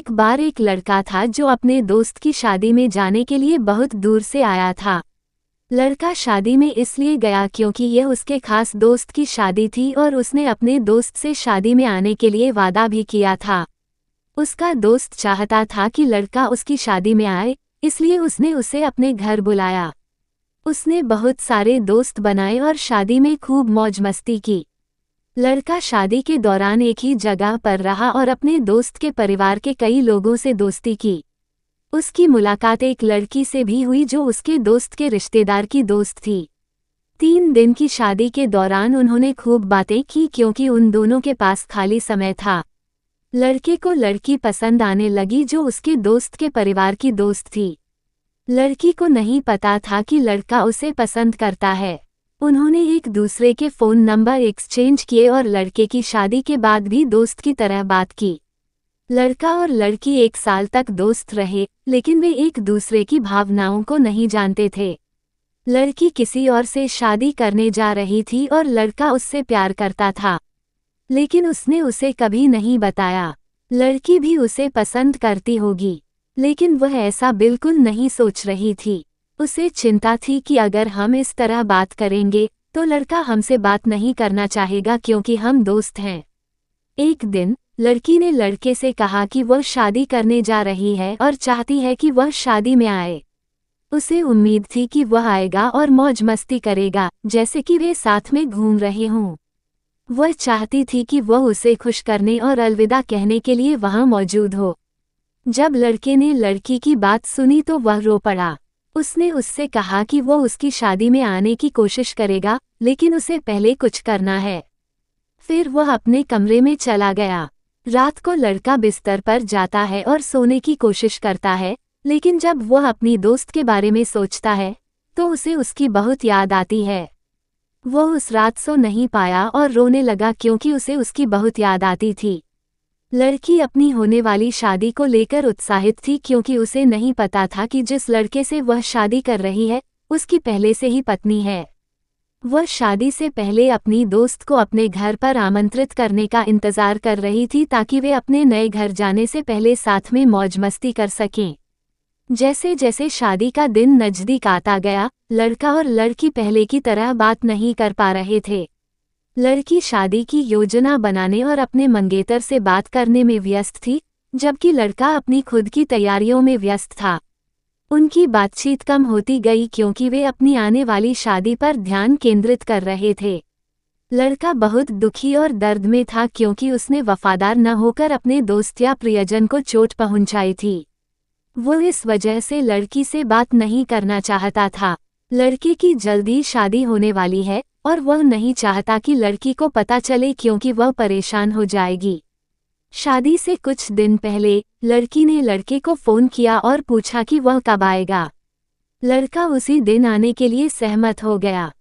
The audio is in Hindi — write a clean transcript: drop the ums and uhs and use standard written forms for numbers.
एक बार एक लड़का था जो अपने दोस्त की शादी में जाने के लिए बहुत दूर से आया था। लड़का शादी में इसलिए गया क्योंकि यह उसके खास दोस्त की शादी थी और उसने अपने दोस्त से शादी में आने के लिए वादा भी किया था। उसका दोस्त चाहता था कि लड़का उसकी शादी में आए, इसलिए उसने उसे अपने घर बुलाया। उसने बहुत सारे दोस्त बनाए और शादी में खूब मौज मस्ती की। लड़का शादी के दौरान एक ही जगह पर रहा और अपने दोस्त के परिवार के कई लोगों से दोस्ती की। उसकी मुलाकात एक लड़की से भी हुई जो उसके दोस्त के रिश्तेदार की दोस्त थी। 3 दिन की शादी के दौरान उन्होंने खूब बातें की क्योंकि उन दोनों के पास खाली समय था। लड़के को लड़की पसंद आने लगी जो उसके दोस्त के परिवार की दोस्त थी। लड़की को नहीं पता था कि लड़का उसे पसंद करता है। उन्होंने एक दूसरे के फ़ोन नंबर एक्सचेंज किए और लड़के की शादी के बाद भी दोस्त की तरह बात की। लड़का और लड़की 1 साल तक दोस्त रहे, लेकिन वे एक दूसरे की भावनाओं को नहीं जानते थे। लड़की किसी और से शादी करने जा रही थी और लड़का उससे प्यार करता था, लेकिन उसने उसे कभी नहीं बताया। लड़की भी उसे पसंद करती होगी, लेकिन वह ऐसा बिल्कुल नहीं सोच रही थी। उसे चिंता थी कि अगर हम इस तरह बात करेंगे तो लड़का हमसे बात नहीं करना चाहेगा क्योंकि हम दोस्त हैं। एक दिन लड़की ने लड़के से कहा कि वह शादी करने जा रही है और चाहती है कि वह शादी में आए। उसे उम्मीद थी कि वह आएगा और मौज मस्ती करेगा, जैसे कि वे साथ में घूम रहे हों। वह चाहती थी कि वह उसे खुश करने और अलविदा कहने के लिए वहां मौजूद हो। जब लड़के ने लड़की की बात सुनी तो वह रो पड़ा। उसने उससे कहा कि वह उसकी शादी में आने की कोशिश करेगा, लेकिन उसे पहले कुछ करना है। फिर वह अपने कमरे में चला गया। रात को लड़का बिस्तर पर जाता है और सोने की कोशिश करता है, लेकिन जब वह अपनी दोस्त के बारे में सोचता है तो उसे उसकी बहुत याद आती है। वह उस रात सो नहीं पाया और रोने लगा क्योंकि उसे उसकी बहुत याद आती थी। लड़की अपनी होने वाली शादी को लेकर उत्साहित थी क्योंकि उसे नहीं पता था कि जिस लड़के से वह शादी कर रही है उसकी पहले से ही पत्नी है। वह शादी से पहले अपनी दोस्त को अपने घर पर आमंत्रित करने का इंतजार कर रही थी ताकि वे अपने नए घर जाने से पहले साथ में मौज मस्ती कर सकें। जैसे जैसे शादी का दिन नज़दीक आता गया, लड़का और लड़की पहले की तरह बात नहीं कर पा रहे थे। लड़की शादी की योजना बनाने और अपने मंगेतर से बात करने में व्यस्त थी, जबकि लड़का अपनी खुद की तैयारियों में व्यस्त था। उनकी बातचीत कम होती गई क्योंकि वे अपनी आने वाली शादी पर ध्यान केंद्रित कर रहे थे। लड़का बहुत दुखी और दर्द में था क्योंकि उसने वफादार न होकर अपने दोस्त या प्रियजन को चोट पहुंचाई थी। वो इस वजह से लड़की से बात नहीं करना चाहता था। लड़के की जल्दी शादी होने वाली है और वह नहीं चाहता कि लड़की को पता चले क्योंकि वह परेशान हो जाएगी। शादी से कुछ दिन पहले लड़की ने लड़के को फ़ोन किया और पूछा कि वह कब आएगा। लड़का उसी दिन आने के लिए सहमत हो गया।